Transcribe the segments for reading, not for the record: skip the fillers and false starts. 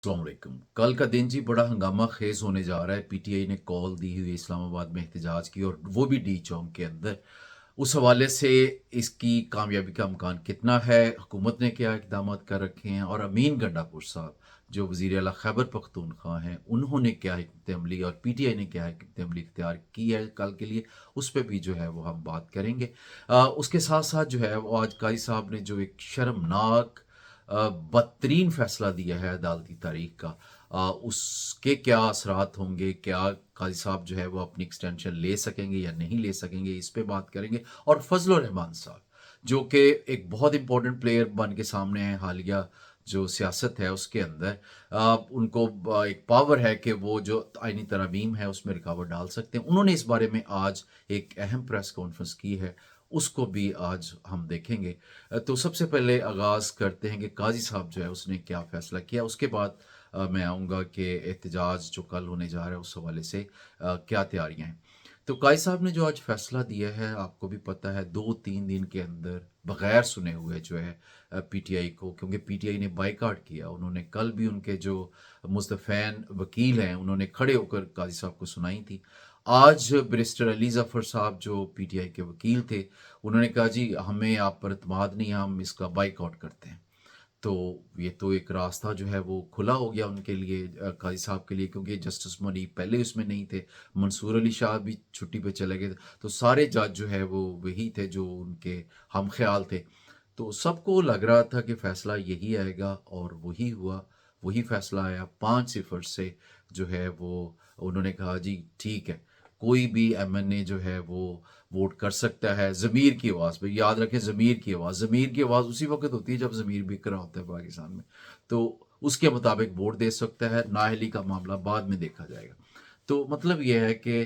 अस्सलाम वालेकुम। कल का दिन जी बड़ा हंगामा खेज होने जा रहा है। पीटीआई ने कॉल दी हुई है इस्लामाबाद में एहतजाज की, और वो भी डी चौक के अंदर। उस हवाले से इसकी कामयाबी का इम्कान कितना है, हुकूमत ने क्या इकदाम कर रखे हैं, और अमीन गंडापुर साहब जो वज़ीर आला खैबर पख्तूनख्वा हैं उन्होंने क्या हिकमत अमली और पीटीआई ने क्या हिकमत अमली इख्तियार की है कल के लिए, उस पर भी जो है वो हम बात करेंगे। उसके साथ साथ जो है वो आज काजी साहब ने जो एक शर्मनाक बदतरीन फैसला दिया है अदालती तारीख का, उसके क्या असरात होंगे, क्या काजी साहब जो है वो अपनी एक्सटेंशन ले सकेंगे या नहीं ले सकेंगे, इस पे बात करेंगे। और फजल रहमान साहब जो कि एक बहुत इंपॉर्टेंट प्लेयर बन के सामने है हालिया जो सियासत है उसके अंदर, उनको एक पावर है कि वो जो आईनी तरमीम है उसमें रुकावट डाल सकते हैं। उन्होंने इस बारे में आज एक अहम प्रेस कॉन्फ्रेंस की है, उसको भी आज हम देखेंगे। तो सबसे पहले आगाज़ करते हैं कि काजी साहब जो है उसने क्या फ़ैसला किया, उसके बाद मैं आऊँगा कि एहतजाज जो कल होने जा रहा है उस हवाले से क्या तैयारियाँ हैं। तो काजी साहब ने जो आज फ़ैसला दिया है, आपको भी पता है, 2-3 दिन के अंदर बग़ैर सुने हुए जो है पीटीआई को, क्योंकि पीटीआई ने बायकॉट किया। उन्होंने कल भी उनके जो मुस्तफ़ैन वकील हैं उन्होंने खड़े होकर काजी साहब को सुनाई थी। आज बैरिस्टर अली ज़फ़र साहब जो पीटीआई के वकील थे, उन्होंने कहा जी हमें आप पर एतमाद नहीं है, हम इसका बाइकआउट करते हैं। तो ये तो एक रास्ता जो है वो खुला हो गया उनके लिए, काजी साहब के लिए, क्योंकि जस्टिस मनीब पहले उसमें नहीं थे, मंसूर अली शाह भी छुट्टी पे चले गए थे, तो सारे जज जो है वो वही थे जो उनके हम ख्याल थे। तो सबको लग रहा था कि फ़ैसला यही आएगा, और वही हुआ, वही फ़ैसला आया 5-0 से। जो है वो उन्होंने कहा जी ठीक है, कोई भी एमएनए जो है वो वोट कर सकता है ज़मीर की आवाज़ पे। याद रखें, ज़मीर की आवाज़ उसी वक्त होती है जब ज़मीर बिक रहा होता है पाकिस्तान में। तो उसके मुताबिक वोट दे सकता है, नाअहली का मामला बाद में देखा जाएगा। तो मतलब ये है कि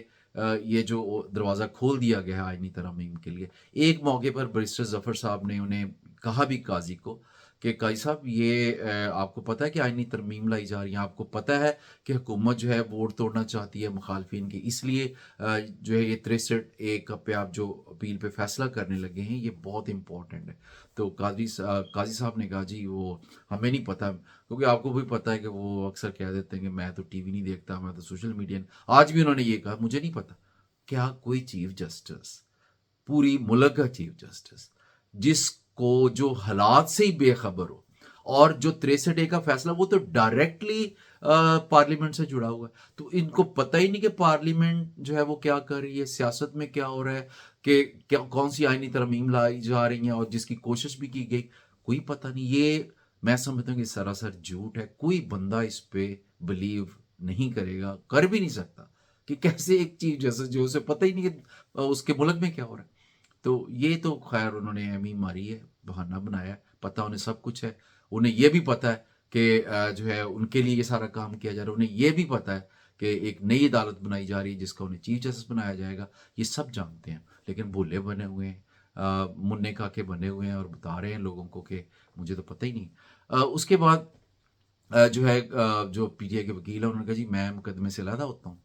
ये जो दरवाज़ा खोल दिया गया है आईनी तरमीम के लिए। एक मौके पर बैरिस्टर ज़फ़र साहब ने उन्हें कहा भी, काजी को, कि काजी साहब ये आपको पता है कि आईनी तरमीम लाई जा रही है, आपको पता है कि हुकूमत जो है वोट तोड़ना चाहती है मुखालफिन की, इसलिए जो है ये 63A पे आप जो अपील पे फैसला करने लगे हैं ये बहुत इंपॉर्टेंट है। तो काजी साहब ने कहा जी वो हमें नहीं पता, क्योंकि आपको भी पता है कि वो अक्सर कह देते हैं कि मैं तो टीवी नहीं देखता, मैं तो सोशल मीडिया। आज भी उन्होंने ये कहा मुझे नहीं पता। क्या कोई चीफ जस्टिस, पूरी मुल्क का चीफ जस्टिस, जिसको जो हालात से ही बेखबर हो, और जो 63A का फैसला वो तो डायरेक्टली पार्लियामेंट से जुड़ा हुआ है, तो इनको पता ही नहीं कि पार्लियामेंट जो है वो क्या कर रही है, सियासत में क्या हो रहा है, कि क्या कौन सी आईनी तरमीम लाई जा रही हैं, और जिसकी कोशिश भी की गई, कोई पता नहीं। ये मैं समझता हूँ कि सरासर झूठ है। कोई बंदा इस पे बिलीव नहीं करेगा, कर भी नहीं सकता, कि कैसे एक चीज जैसे जो उसे पता ही नहीं कि उसके मुल्क में क्या हो रहा है। तो ये तो खैर उन्होंने हमी मारी है, बहाना बनाया है, पता उन्हें सब कुछ है। उन्हें ये भी पता है कि जो है उनके लिए ये सारा काम किया जा रहा है। उन्हें ये भी पता है कि एक नई अदालत बनाई जा रही है जिसका उन्हें चीफ जस्टिस बनाया जाएगा। ये सब जानते हैं, लेकिन भोले बने हुए हैं, मुन्ने काके बने हुए हैं, और बता रहे हैं लोगों को कि मुझे तो पता ही नहीं। उसके बाद जो है जो पीटीआई के वकील है उन्होंने कहा जी मैं मुकदमे से अलहदा होता हूँ,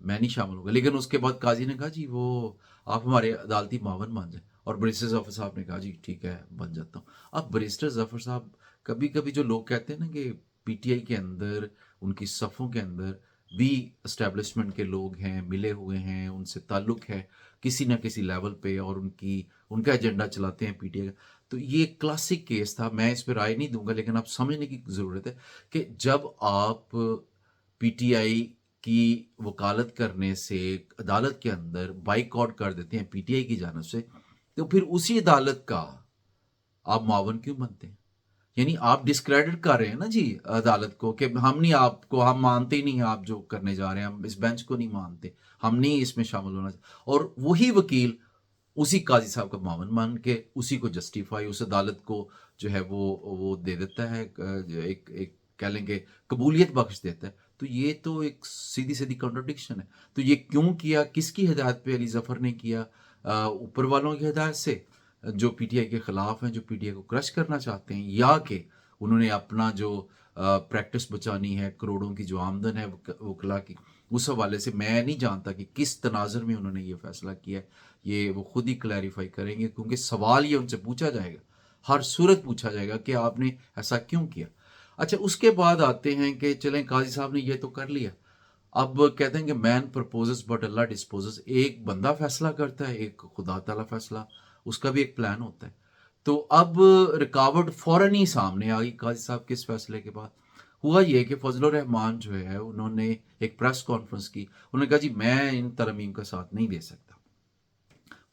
मैं नहीं शामिल होगा। लेकिन उसके बाद काजी ने कहा जी वो आप हमारे अदालती मावन बन जाए, और बैरिस्टर ज़फ़र साहब ने कहा जी ठीक है बन जाता हूँ। अब बैरिस्टर ज़फ़र साहब, कभी कभी जो लोग कहते हैं ना कि पीटीआई के अंदर, उनकी सफ़ों के अंदर भी इस्टेब्लिशमेंट के लोग हैं, मिले हुए हैं, उनसे ताल्लुक़ है किसी न किसी लेवल पे, और उनका एजेंडा चलाते हैं पीटीआई का। तो ये क्लासिक केस था, मैं इस पर राय नहीं दूंगा, लेकिन आप समझने की ज़रूरत है कि जब आप पीटीआई की वकालत करने से अदालत के अंदर बाइकआउट कर देते हैं पीटीआई की जानब से, तो फिर उसी अदालत का आप मावन क्यों बनते हैं? यानी आप डिस्क्रेडिट कर रहे हैं ना जी अदालत को, कि हम नहीं, आपको हम मानते ही नहीं, आप जो करने जा रहे हैं हम इस बेंच को नहीं मानते, हम नहीं इसमें शामिल होना चाहिए। और वही वकील उसी काजी साहब का मावन मान के उसी को जस्टिफाई, उस अदालत को जो है वो दे देता है, एक एक कह लेंगे कबूलियत बख्श देता है। तो ये तो एक सीधी सीधी कॉन्ट्रडिक्शन है। तो ये क्यों किया, किसकी हिदायत पे अली जफर ने किया? ऊपर वालों की हिदायत से, जो पीटीआई के खिलाफ हैं, जो पीटीआई को क्रश करना चाहते हैं, या कि उन्होंने अपना जो प्रैक्टिस बचानी है, करोड़ों की जो आमदन है वकला की, उस हवाले से मैं नहीं जानता कि किस तनाजर में उन्होंने ये फैसला किया है। ये वो खुद ही क्लैरिफाई करेंगे, क्योंकि सवाल ये उनसे पूछा जाएगा, हर सूरत पूछा जाएगा कि आपने ऐसा क्यों किया। अच्छा, उसके बाद आते हैं कि चलें काजी साहब ने ये तो कर लिया, अब कहते हैं कि man proposes but Allah dispossess. एक बंदा फैसला करता है, एक खुदा ताला फैसला, उसका भी एक प्लान होता है। तो अब रुकावट फौरन ही सामने आ गई काजी साहब के इस फैसले के बाद। हुआ ये कि फजलुर रहमान जो है उन्होंने एक प्रेस कॉन्फ्रेंस की, उन्होंने कहा जी मैं इन तरमीम का साथ नहीं दे सकता।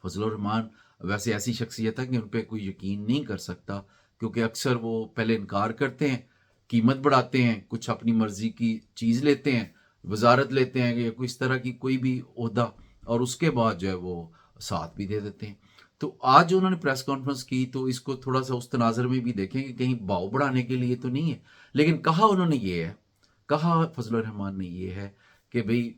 फजलुर रहमान वैसे ऐसी शख्सियत है कि उन पर कोई यकीन नहीं कर सकता, क्योंकि अक्सर वो पहले इनकार करते हैं, कीमत बढ़ाते हैं, कुछ अपनी मर्जी की चीज़ लेते हैं, वजारत लेते हैं या कोई इस तरह की कोई भी ओहदा, और उसके बाद जो है वो साथ भी दे देते हैं। तो आज जो उन्होंने प्रेस कॉन्फ्रेंस की तो इसको थोड़ा सा उस तनाजर में भी देखें कि कहीं भाव बढ़ाने के लिए तो नहीं है, लेकिन कहा उन्होंने ये है, कहा फजलुर रहमान ने ये है कि भाई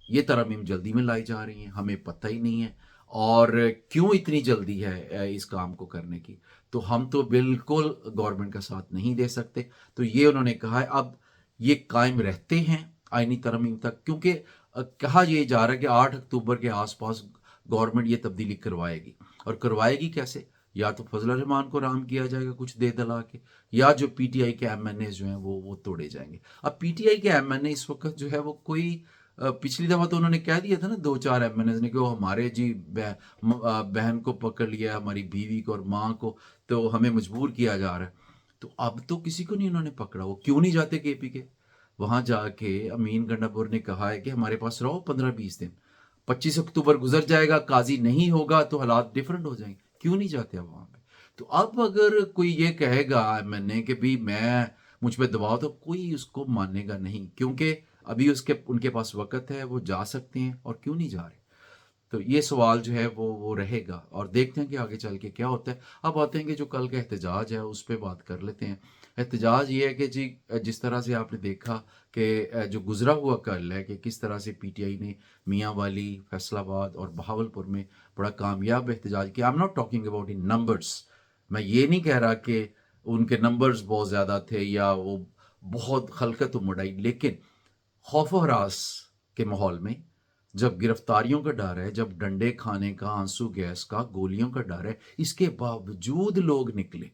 ये तरमीम जल्दी में लाई जा रही हैं, हमें पता ही नहीं है और क्यों इतनी जल्दी है इस काम को करने की, तो हम तो बिल्कुल गवर्नमेंट का साथ नहीं दे सकते। तो ये उन्होंने कहा है। अब ये कायम रहते हैं आईनी तरमीम तक, क्योंकि कहा यह जा रहा है कि 8 अक्टूबर के आसपास गवर्नमेंट ये तब्दीली करवाएगी, और करवाएगी कैसे? या तो फजल रहमान को राम किया जाएगा कुछ दे दला के, या जो पीटीआई के एमएनए जो हैं वो तोड़े जाएंगे। अब पीटीआई के एमएनए इस वक्त जो है वो कोई पिछली दफ़ा तो उन्होंने कह दिया था ना 2-4 एमएनए ने कि वो हमारे जी बहन को पकड़ लिया, हमारी बीवी को और माँ को, तो हमें मजबूर किया जा रहा है। तो अब तो किसी को नहीं उन्होंने पकड़ा, वो क्यों नहीं जाते केपी के वहाँ जाके? अमीन गंडापुर ने कहा है कि हमारे पास रहो 15-20 दिन, 25 अक्टूबर गुजर जाएगा, काजी नहीं होगा तो हालात डिफरेंट हो जाएंगे, क्यों नहीं जाते अब वहाँ पे? तो अब अगर कोई ये कहेगा मैंने कि भी मैं मुझ पे दबाव, तो कोई उसको मानेगा नहीं, क्योंकि अभी उनके पास वक्त है, वो जा सकते हैं और क्यों नहीं जा रहे। तो ये सवाल जो है वो रहेगा, और देखते हैं कि आगे चल के क्या होता है। अब आते हैं कि जो कल का एहतजाज है उस पर बात कर लेते हैं। एहतजाज ये है कि जी जिस तरह से आपने देखा कि जो गुजरा हुआ कल है कि किस तरह से पीटीआई ने मियाँ वाली, फैसलाबाद और बहावलपुर में बड़ा कामयाब एहतजाज किया। I am not talking about in numbers, मैं ये नहीं कह रहा कि उनके नंबर्स बहुत ज़्यादा थे या वो बहुत खलकत उमड़ आई, लेकिन खौफ व हरास के माहौल में, जब गिरफ्तारियों का डर है, जब डंडे खाने का, आंसू गैस का, गोलियों का डर है, इसके बावजूद लोग निकले।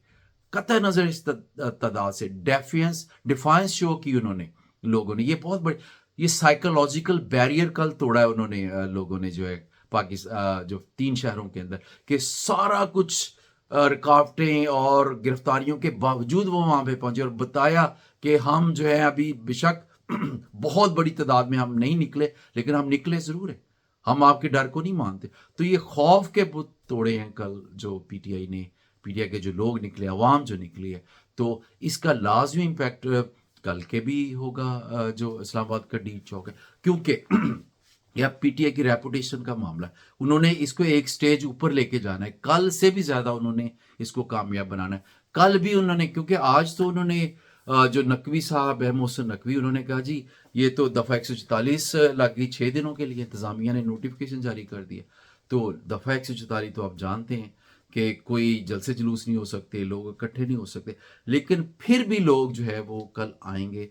कतई नजर इस तादाद से डिफाइंस शो की उन्होंने, लोगों ने ये बहुत बड़ी, ये साइकोलॉजिकल बैरियर कल तोड़ा है उन्होंने, लोगों ने जो है पाकिस्तान जो 3 शहरों के अंदर कि सारा कुछ रुकावटें और गिरफ्तारियों के बावजूद वो वहां पे पहुंचे और बताया कि हम जो है अभी बेशक बहुत बड़ी तादाद में हम नहीं निकले, लेकिन हम निकले जरूर है, हम आपके डर को नहीं मानते। तो ये खौफ के बुत तोड़े हैं कल जो पीटीआई ने, पीटीआई के जो लोग निकले, अवाम जो निकली है, तो इसका लाजमी इम्पैक्ट कल के भी होगा जो इस्लामाबाद का डी चौक है, क्योंकि या पीटीआई की रेपुटेशन का मामला है, उन्होंने इसको एक स्टेज ऊपर लेके जाना है, कल से भी ज्यादा उन्होंने इसको कामयाब बनाना है। कल भी उन्होंने, क्योंकि आज तो उन्होंने जो नकवी साहब है, मोहसिन नकवी, उन्होंने कहा जी ये तो दफ़ा 144 लग गई 6 दिनों के लिए, इंतज़ामिया ने नोटिफिकेशन जारी कर दिया। तो दफ़ा 144 तो आप जानते हैं कि कोई जलसे जुलूस नहीं हो सकते, लोग इकट्ठे नहीं हो सकते, लेकिन फिर भी लोग जो है वो कल आएंगे,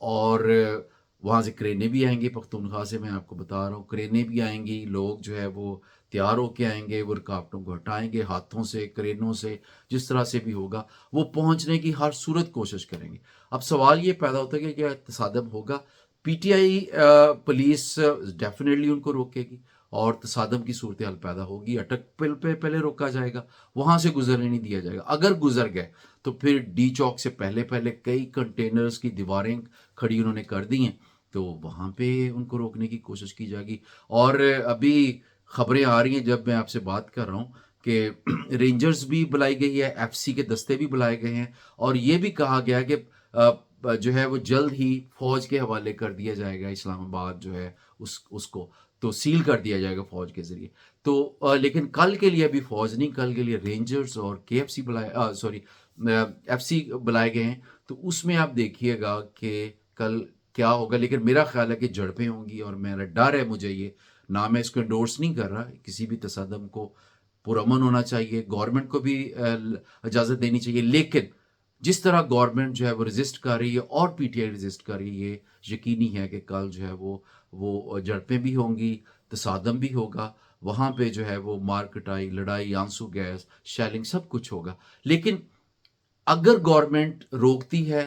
और वहाँ से क्रेनें भी आएंगी, पख्तूनख्वा से मैं आपको बता रहा हूँ क्रेनें भी आएंगी, लोग जो है वो तैयार होके आएंगे, वो रुकावटों को हटाएंगे हाथों से, क्रेनों से, जिस तरह से भी होगा वो पहुंचने की हर सूरत कोशिश करेंगे। अब सवाल ये पैदा होता है कि क्या तसादम होगा? पीटीआई पुलिस डेफिनेटली उनको रोकेगी और तसादम की सूरत हाल पैदा होगी, अटक पे पहले रोका जाएगा, वहां से गुजरने नहीं दिया जाएगा। अगर गुजर गए तो फिर डी चौक से पहले पहले कई कंटेनर्स की दीवारें खड़ी उन्होंने कर दी हैं, तो वहां पे उनको रोकने की कोशिश की जाएगी। और अभी खबरें आ रही हैं जब मैं आपसे बात कर रहा हूँ कि रेंजर्स भी बुलाई गई है, एफसी के दस्ते भी बुलाए गए हैं, और ये भी कहा गया है कि जो है वो जल्द ही फौज के हवाले कर दिया जाएगा इस्लामाबाद जो है उसको तो सील कर दिया जाएगा फौज के जरिए। तो लेकिन कल के लिए अभी फौज नहीं, कल के लिए रेंजर्स और केएफसी बुलाए, सॉरी एफसी बुलाए गए हैं। तो उसमें आप देखिएगा कि कल क्या होगा, लेकिन मेरा ख्याल है कि झड़पें होंगी, और मेरा डर है, मुझे ये ना, मैं इसको एंडोर्स नहीं कर रहा, किसी भी तसादम को पुरअमन होना चाहिए, गवर्नमेंट को भी इजाज़त देनी चाहिए, लेकिन जिस तरह गवर्नमेंट जो है वो रजिस्ट कर रही है और पीटीआई रजिस्ट कर रही है, ये यकीनी है कि कल जो है वो झड़पें भी होंगी, तसादम भी होगा, वहाँ पे जो है वो मार कटाई, लड़ाई, आंसू गैस, शेलिंग, सब कुछ होगा। लेकिन अगर गवर्नमेंट रोकती है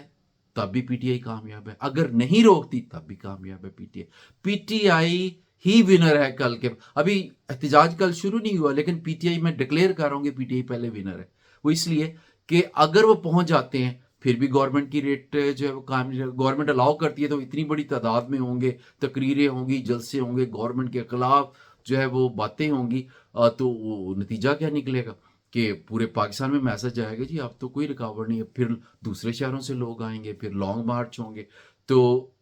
तब भी पीटीआई कामयाब है, अगर नहीं रोकती तब भी कामयाब है पीटीआई। पीटीआई ही विनर है कल के। अभी एहतजाज कल शुरू नहीं हुआ, लेकिन पीटीआई मैं डिक्लेयर कर रहा हूँ कि पीटीआई पहले विनर है। वो इसलिए कि अगर वो पहुंच जाते हैं फिर भी गवर्नमेंट की रेट जो है वो काम, गवर्नमेंट अलाउ करती है तो इतनी बड़ी तादाद में होंगे, तकरीरें होंगी, जलसे होंगे, गवर्नमेंट के खिलाफ जो है वो बातें होंगी। तो वो नतीजा क्या निकलेगा कि पूरे पाकिस्तान में मैसेज आएगा जी अब तो कोई रुकावट नहीं है, फिर दूसरे शहरों से लोग आएंगे, फिर लॉन्ग मार्च होंगे। तो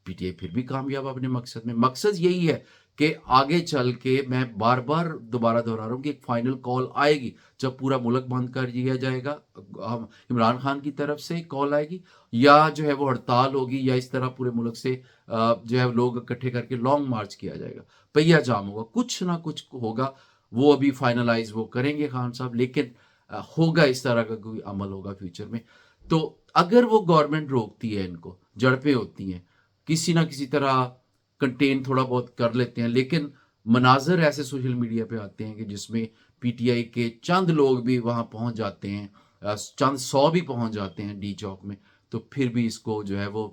पीटीआई फिर भी कामयाब अपने मकसद में। मकसद यही है कि आगे चल के, मैं बार बार दोबारा दोहरा रहा हूँ कि एक फाइनल कॉल आएगी जब पूरा मुल्क बंद कर दिया जाएगा, हम इमरान खान की तरफ से कॉल आएगी, या जो है वो हड़ताल होगी, या इस तरह पूरे मुल्क से जो है लोग इकट्ठे करके लॉन्ग मार्च किया जाएगा, पहिया जाम होगा, कुछ ना कुछ होगा। वो अभी फाइनलाइज वो करेंगे खान साहब, लेकिन होगा इस तरह का कोई अमल होगा फ्यूचर में। तो अगर वो गवर्नमेंट रोकती है, इनको झड़पें होती हैं, किसी ना किसी तरह कंटेन थोड़ा बहुत कर लेते हैं, लेकिन मनाजर ऐसे सोशल मीडिया पे आते हैं कि जिसमें पीटीआई के चंद लोग भी वहां पहुंच जाते हैं, चंद 100 भी पहुंच जाते हैं डी चौक में, तो फिर भी इसको जो है वो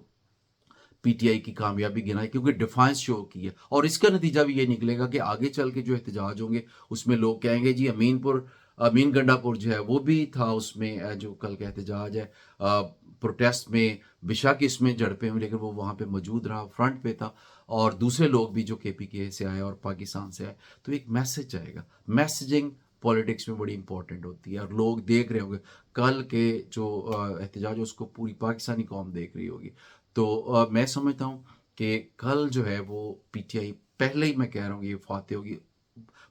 पीटीआई की कामयाबी गिनाई, क्योंकि डिफाइंस शो की है। और इसका नतीजा भी ये निकलेगा कि आगे चल के जो एहतजाज होंगे उसमें लोग कहेंगे जी अमीन गंडापुर जो है वो भी था उसमें, जो कल का एहतजाज है प्रोटेस्ट में, बेशक इसमें झड़पें हुई लेकिन वो वहाँ पे मौजूद रहा, फ्रंट पे था, और दूसरे लोग भी जो केपीके से आए और पाकिस्तान से आए। तो एक मैसेज जाएगा। मैसेजिंग पॉलिटिक्स में बड़ी इंपॉर्टेंट होती है, और लोग देख रहे होंगे कल के जो एहतजाज है उसको पूरी पाकिस्तानी कौम देख रही होगी। तो मैं समझता हूँ कि कल जो है वो पीटीआई, पहले ही मैं कह रहा हूँ ये फाते होगी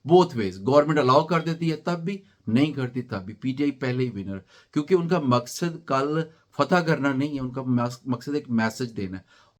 बोथ वेज। गवर्नमेंट अलाउ कर देती है तब भी, नहीं करती तब भी, पीटीआई पहले ही विनर, क्योंकि उनका मकसद कल फतह करना नहीं है, उनका मकसद एक मैसेज देना है।